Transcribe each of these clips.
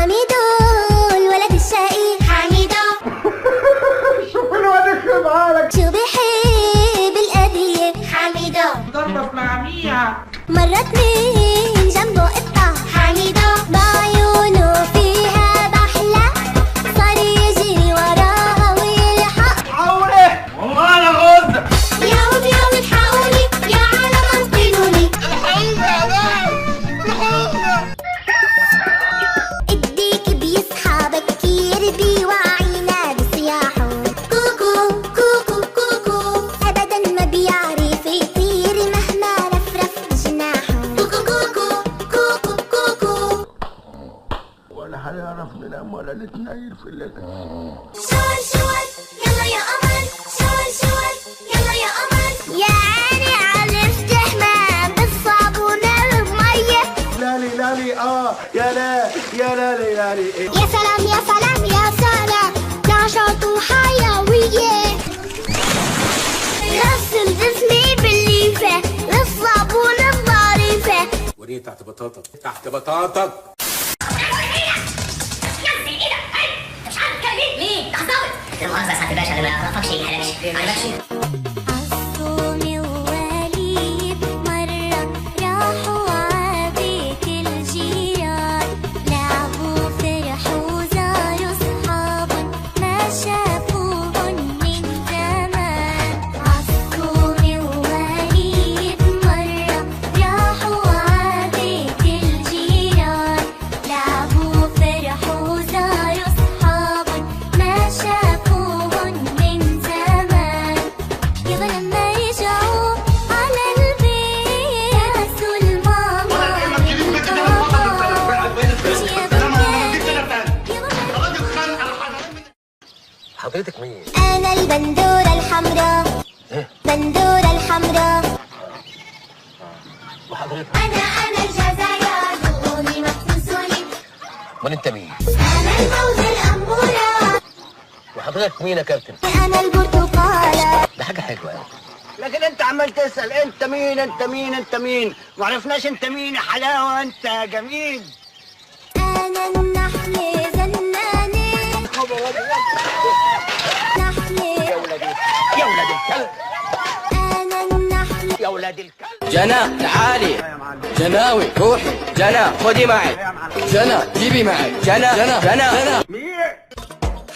حميدو الولد الشقي حميدو. شوف الواد يخرب عقلك. شو بيحب القضية حميدو. ضربة فلامية. مرة اتنين جنبه قطة حميدو. بعيونه فيها بحلة صار يجري وراها ويلحق. عوري والله انا غز. ياو ياو الحقوني يا عالم انقذوني. الحقوني يا ناس الحقوني. الديك بيصحى بكير بيوعينا بصياحه كوكو كوكو كوكو. ابدا ما بيعرف يطير مهما رفرف جناحه كوكو كوكو كوكو كوكو. ولا حيعرف ننام ولا نتنيل في الليل. شوي شوي يلا يا قمر. شوي شوي يلا يا قمر. يا عيني على الاستحمام بالصابون المية. لالي لالي يا لا يا لالي لالي. يا سلام يا سلام يا سلام نشاط وحيوية. غسل جسمي بالليفة للصابون الظريفة. وريني تحت بطاطك تحت بطاطك. مين؟ تخزوت. لا مؤاخذة يا سعادة الباشا انا ما اعرفكش ما حلكش. عالصوم ووليد مرة راحوا عبيت الجيران. لعبوا فرحوا زاروا صحابهم ما شافوهم من زمان. عالصوم ووليد مرة راحوا عبيت الجيران. لعبوا فرحوا زاروا صحابهم ما شافوهم من زمان. يابا لما رجعوا على البيت هزوا الماما. حضرتك مين؟ أنا البندورة الحمراء. بندورة الحمراء. وحضرتك أنا الجزائر دغوني مفوزوني. امال انت مين؟ أنا الموز الأمورة. وحضرتك مين يا كابتن؟ أنا البرتقالة. ده حاجه حلوه قوي. لكن انت عمال تسأل انت مين انت مين انت مين. معرفناش انت مين يا حلاوة انت يا جميل. أنا النحل زناني. نحل. يا ولاد الكلب. أنا النحل. يا ولاد الكلب. جنى تعالي. جناوي روحي. جنى خدي معي. جنى جيبي معي. جنى جنى مين؟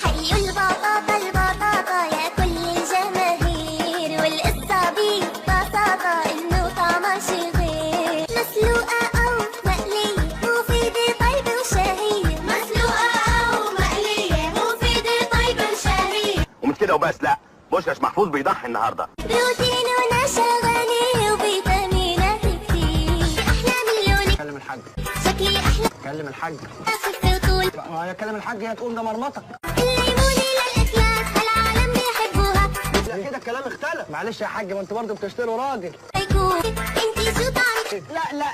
حيوا البطاطا البطاطا يا كل الجماهير. والقصة ببساطة إنه طعمها شي غير. مسلوقة أو مقلية مفيدة طيبة وشهية. مسلوقة أو مقلية مفيدة طيبة وشهية. ومش كده وبس، لا بوشكاش محفوظ بيضحي النهارده. بروتين ونشا غني وفيتامينات كتير. أحلى مليون. كلم الحاج. شكلي أحلى. كلم الحاج. خف وطول. ما هي كلم الحاج هي تقول ده مرمطك. الليمونة للإطلاق العالم بيحبوها. لا كده الكلام اختلف. معلش يا حاج ما انتوا برضه بتشتروا راجل. انتي شو طعمك؟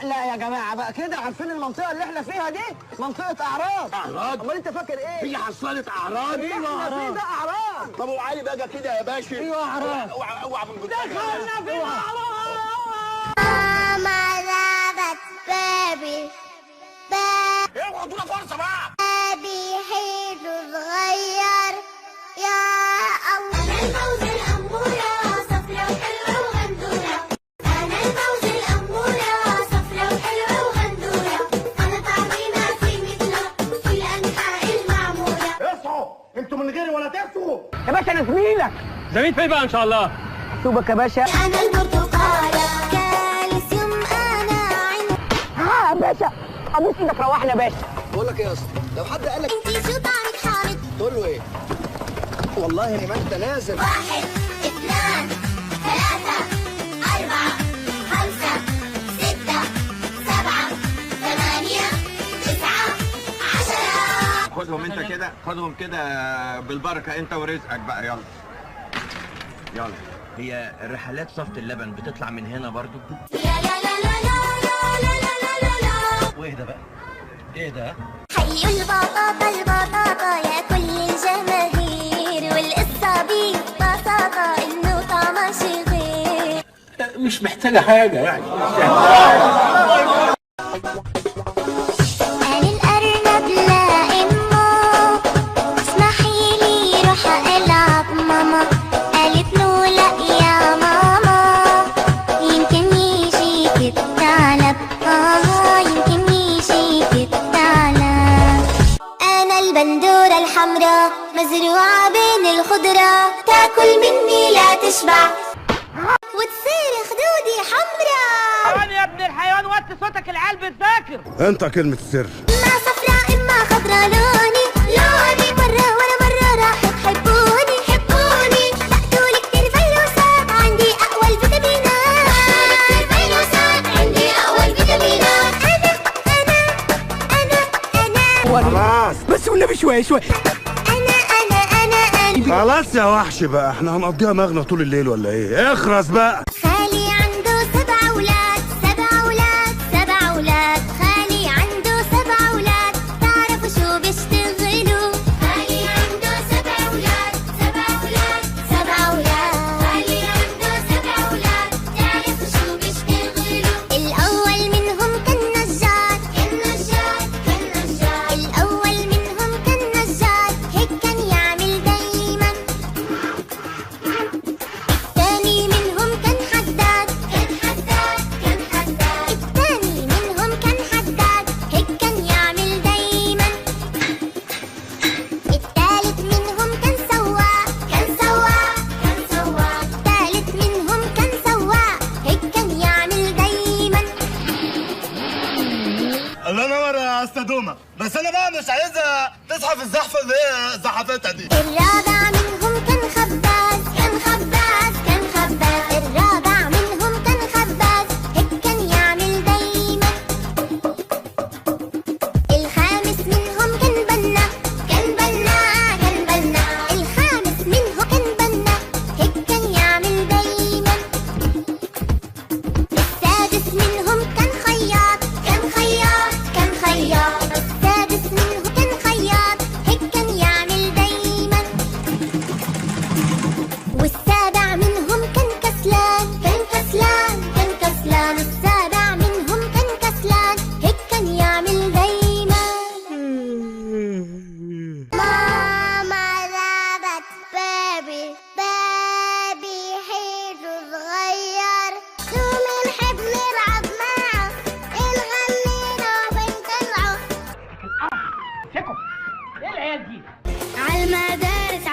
لا يا جماعه بقى كده. عارفين المنطقه اللي احنا فيها دي منطقه اعراض. اعراض؟ امال انت فاكر ايه؟ هي حصلت اعراض. احنا في ده اعراض. طب وعلي بقى كده يا باشا. ايوه اعراض. اوعى من قدام. دخلنا في اعراض. ماما لعبت بابي. اوعى ادونا فرصه بقى. بابي حلو صغير يا الله. الموز الأمورة صفرا وحلوة وغندورة. أنا الموز الأمورة صفرا وحلوة وغندورة. أنا طعمي ما في مثله في الأنحاء المعمورة. اصحوا انتوا من غيري ولا تصحوا. يا باشا انا زميلك. زميل فين بقى ان شاء الله؟ سوبك يا باشا. أنا البرتقالة كالسيوم أنا عندي. ها يا باشا ابوس ايدك روحنا يا باشا. بقول لك ايه يا اسطى، لو حد قال لك انتي شو طعمك حامض؟ تقول له ايه؟ والله ما انت نازل. 1 2 3 4 5 6 7 8 9 10. خدهم انت كده، خدهم كده بالبركه انت ورزقك بقى. يلا يلا. هي رحلات صفت اللبن بتطلع من هنا برضو؟ لا لا لا لا لا لا لا لا لا لا. وايه ده بقى؟ ايه ده؟ حيوا البطاطا البطاطا يا كل الجماهير. والقصة ببساطة إنه طعمها شي غير. مش محتاجه حاجه يعني. أنا الأرنب لاقي حمراء مزروعة بين الخضرة، تاكل مني لا تشبع وتصير خدودي حمراء. يا ابن الحيوان وطي صوتك، العيال بتذاكر. انت كلمة السر. ما صفراء اما خضرا لوني مرة ورا مرة راح تحبوني بقتولي كتير فيروسات عندي اقوى الفيتامينات. خلاص بس والنبي شوي انا خلاص يا وحش بقى، احنا هنقضيها مغنى طول الليل ولا ايه؟ اخرس بقى. خالي عنده 7 أولاد، 7 أولاد، 7 أولاد. خالي عنده 7 أولاد، تعرفوا شو بيشتغلوا؟ خالي عنده 7 أولاد، 7 أولاد، 7 أولاد. خالي عنده 7 أولاد، تعرفوا شو بيشتغلوا؟ الأول منهم كان نجار، الأول منهم كان نجار، هيك كان يعمل دايما. الثاني منهم كان حداد، الثاني منهم كان حداد، هيك كان يعمل دايما. الثالث منهم كان سواق، الثالث منهم كان سواق، هيك كان يعمل دايما. الله ينور يا استاذ دومة، بس انا بقى مش عايزها تصحى في الزحفة اللي هي زحفتها دي. الرابع منهم كان خباز، الرابع منهم كان خباز، هيك كان يعمل دايما. الخامس منهم كان بنا، الخامس منهم كان بنا، هيك كان يعمل دايما. السادس منهم كان خياط، السادس منهم كان خياط، هيك كان يعمل دايما. والسابع منهم كان كسلان، السابع منهم كان كسلان، هيك كان يعمل دايما. ماما جابت بيبي حلو صغير، شو بنحب نلعب معه، نغنيله وبنطلعه. ايه العيال دي؟ عالمدارس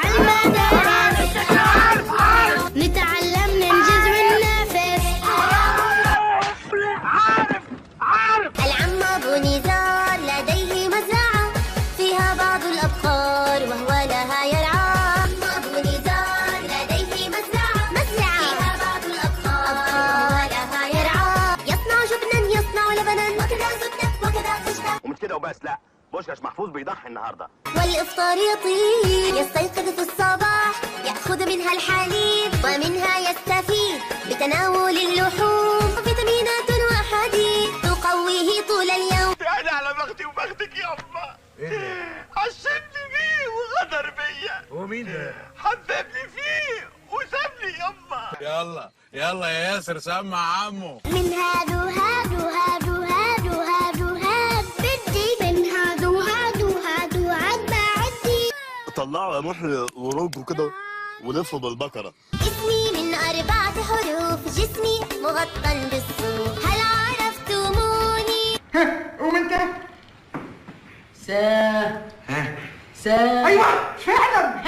نتعلم ننجز وننافس. العم ابو نزار لديه مزرعة فيها بعض الابقار وهو لها يرعى. ابو نزار لديه مزرعة فيها بعض الابقار وهو لها يرعى. يصنع جبنا، يصنع لبنا، وكذا زبدة وكذا خشبة. ومش كده وبس، لا بوشكاش محفوظ بيضحي النهارده. والإفطار يطيب، يستيقظ في الصباح، يأخذ منها الحليب ومنها يستفيد بتناول اللحوم، فيتامينات وحديد تقويه طول اليوم. يعني على بختي وبختك يابا. عشمني بيه وغدر بيا. ومين ده؟ حببني فيه وسابني يابا. يلا يا ياسر سمع عمو. من هادو بدي، من هادو عد بعدي. طلعوا يا محي ورجوا كده ولفوا بالبكرة. اسمي من 4 حروف، جسمي مغطى بالصوف، هل عرفتموني؟ قوم انت. ايوه فعلا